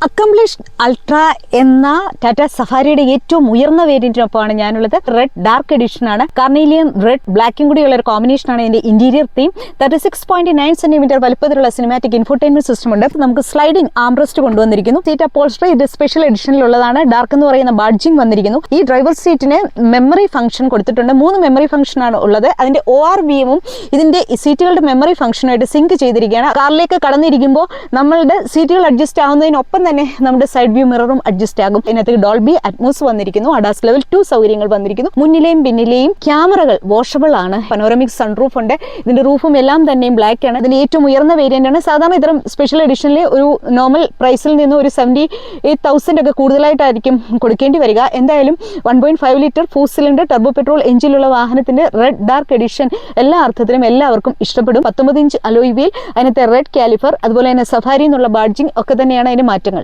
Accomplished ultra എന്ന ടാറ്റ സഫാരിയുടെ ഏറ്റവും ഉയർന്ന വേരിയന്റിനൊപ്പമാണ് ഞാനുള്ളത്. റെഡ് ഡാർക്ക് എഡിഷൻ ആണ്. കാർണേലിയൻ റെഡ് ബ്ലാക്കും കൂടിയുള്ള ഒരു കോമ്പിനേഷൻ ആണ് ഇതിന്റെ ഇന്റീരിയർ തീം. 36.9 സെന്റിമീറ്റർ വലുപ്പത്തിലുള്ള സിനിമാറ്റിക് ഇൻഫോർടൈൻമെന്റ് സിസ്റ്റം ഉണ്ട്. നമുക്ക് സ്ലൈഡിംഗ് ആംബ്രസ്റ്റ് കൊണ്ടുവന്നിരിക്കുന്നു. സീറ്റ് അപ്പോൾസ്റ്ററി ഇത് സ്പെഷ്യൽ എഡിഷനിലുള്ളതാണ്. ഡാർക്ക് എന്ന് പറയുന്ന ബാഡ്ജിംഗ് വന്നിരിക്കുന്നു. ഈ ഡ്രൈവർ സീറ്റിന് മെമ്മറി ഫംഗ്ഷൻ കൊടുത്തിട്ടുണ്ട്. 3 മെമ്മറി ഫംഗ്ഷൻ ആണ് ഉള്ളത്. അതിന്റെ ORVM ഇതിന്റെ സീറ്റുകളുടെ മെമ്മറി ഫംഗ്ഷനുമായിട്ട് സിങ്ക് ചെയ്തിരിക്കുകയാണ്. കാറിലേക്ക് കടന്നിരിക്കുമ്പോൾ നമ്മളുടെ സീറ്റുകൾ അഡ്ജസ്റ്റ് ആവുന്നതിനൊപ്പം തന്നെ നമ്മുടെ സൈഡ് വ്യൂ മിററും അഡ്ജസ്റ്റ് ആകും. ഇതിനകത്ത് ഡോൾബി അറ്റ്മോസ് വന്നിരിക്കുന്നു. അഡാസ് ലെവൽ 2 സൗകര്യങ്ങൾ വന്നിരിക്കുന്നു. മുന്നിലെയും പിന്നിലെയും ക്യാമറകൾ വാഷബിൾ ആണ്. പനോറമിക് സൺറൂഫ് ഉണ്ട്. ഇതിന്റെ റൂഫും എല്ലാം തന്നെയും ബ്ലാക്ക് ആണ്. ഇതിന്റെ ഏറ്റവും ഉയർന്ന വേരിയന്റ് ആണ്. സാധാരണ ഇത്തരം സ്പെഷ്യൽ എഡിഷനിൽ ഒരു നോർമൽ പ്രൈസിൽ നിന്ന് ഒരു 78,000 ഒക്കെ കൂടുതലായിട്ടായിരിക്കും കൊടുക്കേണ്ടി വരിക. എന്തായാലും 1.5 ലിറ്റർ 4 സിലിണ്ടർ ടർബോ പെട്രോൾ എഞ്ചിനുള്ള വാഹനത്തിന്റെ റെഡ് ഡാർക്ക് എഡിഷൻ എല്ലാ അർത്ഥത്തിലും എല്ലാവർക്കും ഇഷ്ടപ്പെടും. 19 ഇഞ്ച് അലോയ് വീൽ, അതിനകത്തെ റെഡ് കാലിഫർ, അതുപോലെ തന്നെ സഫാരി എന്നുള്ള ബാഡ്ജിംഗ് ഒക്കെ തന്നെയാണ് അതിന്റെ മാറ്റങ്ങൾ.